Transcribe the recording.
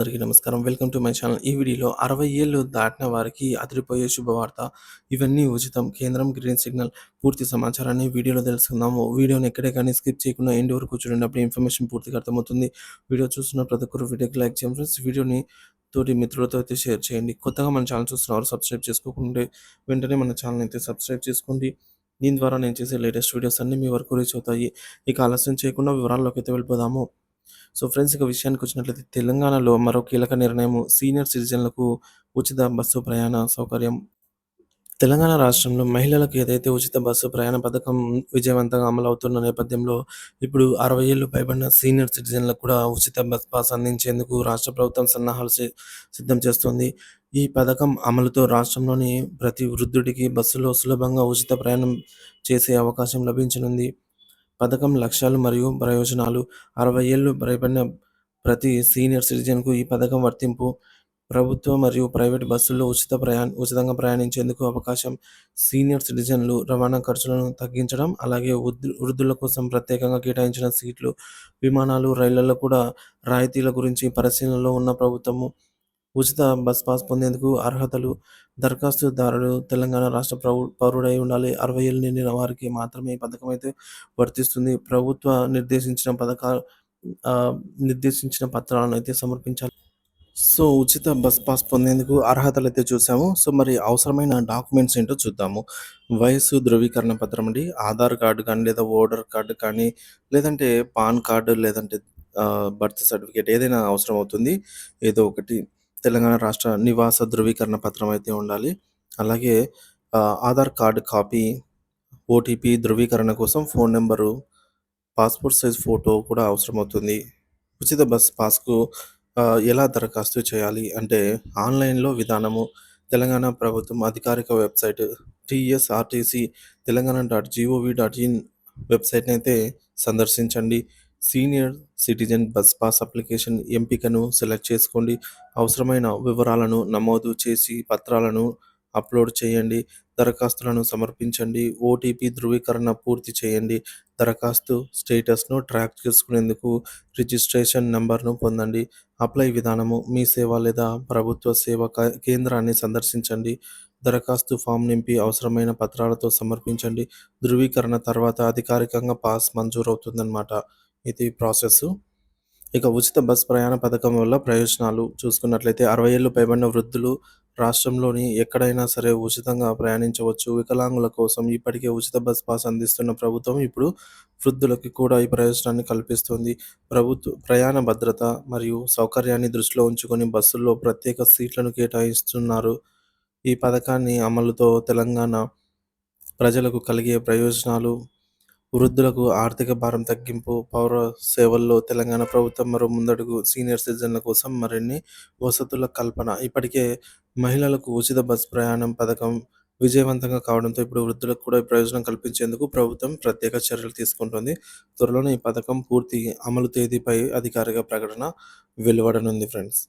అందరికీ నమస్కారం. Welcome to my channel. ఈ వీడియోలో 60 ఏళ్ళు దాటిన వారికి అదిరిపోయే శుభవార్త. ఇవన్నీ ఉచితం. కేంద్రం గ్రీన్ సిగ్నల్. పూర్తి సమాచారాన్ని వీడియోలో తెలుసుకుందాము. వీడియోని ఎక్కడే కానీ స్కిప్ చేయకుండా ఎండ్ వరకు చూడండి. అప్పుడు ఇన్ఫర్మేషన్ పూర్తిగా అర్థమవుతుంది. వీడియో చూస్తున్న ప్రతి ఒక్కరు వీడియోకి లైక్ చేయండి ఫ్రెండ్స్. వీడియోని తోటి మిత్రులతో అయితే షేర్ చేయండి. కొత్తగా మన ఛానల్ చూస్తున్నవారు సబ్స్క్రైబ్ చేసుకోకుంటే వెంటనే మన ఛానల్ అయితే సబ్స్క్రైబ్ చేసుకోండి. దీని ద్వారా నేను చేసే లేటెస్ట్ వీడియోస్ అన్నీ మీ వరకు రీచ్ అవుతాయి. ఇక ఆలస్యం చేయకుండా వివరాల్లోకి అయితే వెళ్ళిపోదాము. సో ఫ్రెండ్స్, ఇక విషయానికొచ్చినట్లయితే తెలంగాణలో మరో కీలక నిర్ణయం. సీనియర్ సిటిజన్లకు ఉచిత బస్సు ప్రయాణ సౌకర్యం. తెలంగాణ రాష్ట్రంలో మహిళలకు ఏదైతే ఉచిత బస్సు ప్రయాణ పథకం విజయవంతంగా అమలవుతున్న నేపథ్యంలో ఇప్పుడు 60 ఏళ్లు పైబడిన సీనియర్ సిటిజన్లకు కూడా ఉచిత బస్ పాస్ అందించేందుకు రాష్ట్ర ప్రభుత్వం సన్నాహాలు సిద్ధం చేస్తోంది. ఈ పథకం అమలుతో రాష్ట్రంలోని ప్రతి వృద్ధుడికి బస్సులో సులభంగా ఉచిత ప్రయాణం చేసే అవకాశం లభించనుంది. పథకం లక్ష్యాలు మరియు ప్రయోజనాలు. 60 ఏళ్లు పైబడిన ప్రతి సీనియర్ సిటిజన్‌కు ఈ పథకం వర్తింపు. ప్రభుత్వ మరియు ప్రైవేట్ బస్సుల్లో ఉచితంగా ప్రయాణించేందుకు అవకాశం. సీనియర్ సిటిజన్లు రవాణా ఖర్చులను తగ్గించడం, అలాగే వృద్ధుల కోసం ప్రత్యేకంగా కేటాయించిన సీట్లు, విమానాలు, రైళ్లలో కూడా రాయితీల గురించి పరిశీలనలో ఉన్న ప్రభుత్వము. ఉచిత బస్ పాస్ పొందేందుకు అర్హతలు. దరఖాస్తుదారుడు తెలంగాణ రాష్ట్ర పౌరుడై ఉండాలి. 60 ఏళ్ళు నిండిన వారికి మాత్రమే ఈ పథకం అయితే వర్తిస్తుంది. ప్రభుత్వ నిర్దేశించిన పత్రాలను అయితే సమర్పించాలి. సో, ఉచిత బస్ పాస్ పొందేందుకు అర్హతలైతే చూసాము. సో, మరి అవసరమైన డాక్యుమెంట్స్ ఏంటో చూద్దాము. వయస్సు ధృవీకరణ పత్రం అండి. ఆధార్ కార్డ్ కానీ, లేదా ఓటర్ కార్డ్ కానీ, లేదంటే పాన్ కార్డ్, లేదంటే బర్త్ సర్టిఫికేట్ ఏదైనా అవసరం అవుతుంది. ఏదో ఒకటి. తెలంగాణ రాష్ట్ర నివాస ధృవీకరణ పత్రం అయితే ఉండాలి. అలాగే ఆధార్ కార్డ్ కాపీ, ఓటీపీ ధృవీకరణ కోసం phone number, passport size photo కూడా అవసరమవుతుంది. ఉచిత బస్ పాస్‌కు ఎలా దరఖాస్తు చేయాలి అంటే ఆన్‌లైన్‌లో విధానము. తెలంగాణ ప్రభుత్వం అధికారిక వెబ్‌సైట్ టీఎస్ఆర్టీసీ తెలంగాణ.gov.in వెబ్‌సైట్‌నైతే సందర్శించండి. Senior citizen bus pass application ఎంపికను సెలెక్ట్ చేసుకోండి. అవసరమైన వివరాలను నమోదు చేసి పత్రాలను అప్‌లోడ్ చేయండి. దరఖాస్తులను సమర్పించండి. ఓటీపీ ధృవీకరణ పూర్తి చేయండి. దరఖాస్తు స్టేటస్‌ను ట్రాక్ చేసుకునేందుకు రిజిస్ట్రేషన్ నంబర్‌ను పొందండి. అప్లై విధానము. మీ సేవ లేదా ప్రభుత్వ సేవా కేంద్రాన్ని సందర్శించండి. దరఖాస్తు ఫామ్ నింపి అవసరమైన పత్రాలతో సమర్పించండి. ధృవీకరణ తర్వాత అధికారికంగా పాస్ మంజూరవుతుందన్నమాట. ఇది ప్రాసెస్సు. ఇక ఉచిత బస్ ప్రయాణ పథకం వల్ల ప్రయోజనాలు చూసుకున్నట్లయితే 60 ఏళ్లు పైబడిన వృద్ధులు రాష్ట్రంలోని ఎక్కడైనా సరే ఉచితంగా ప్రయాణించవచ్చు. వికలాంగుల కోసం ఇప్పటికే ఉచిత బస్ పాస్ అందిస్తున్న ప్రభుత్వం ఇప్పుడు వృద్ధులకి కూడా ఈ ప్రయోజనాన్ని కల్పిస్తుంది. ప్రయాణ భద్రత మరియు సౌకర్యాన్ని దృష్టిలో ఉంచుకొని బస్సుల్లో ప్రత్యేక సీట్లను కేటాయిస్తున్నారు. ఈ పథకాన్ని అమలుతో తెలంగాణ ప్రజలకు కలిగే ప్రయోజనాలు. వృద్ధులకు ఆర్థిక భారం తగ్గింపు. పౌర సేవల్లో తెలంగాణ ప్రభుత్వం మరో ముందడుగు. సీనియర్ సిటిజన్ల కోసం మరిన్ని వసతుల కల్పన. ఇప్పటికే మహిళలకు ఉచిత బస్ ప్రయాణం పథకం విజయవంతంగా కావడంతో ఇప్పుడు వృద్ధులకు కూడా ఈ ప్రయోజనం కల్పించేందుకు ప్రభుత్వం ప్రత్యేక చర్యలు తీసుకుంటుంది. త్వరలోనే ఈ పథకం పూర్తి అమలు తేదీపై అధికారిక ప్రకటన వెలువడనుంది ఫ్రెండ్స్.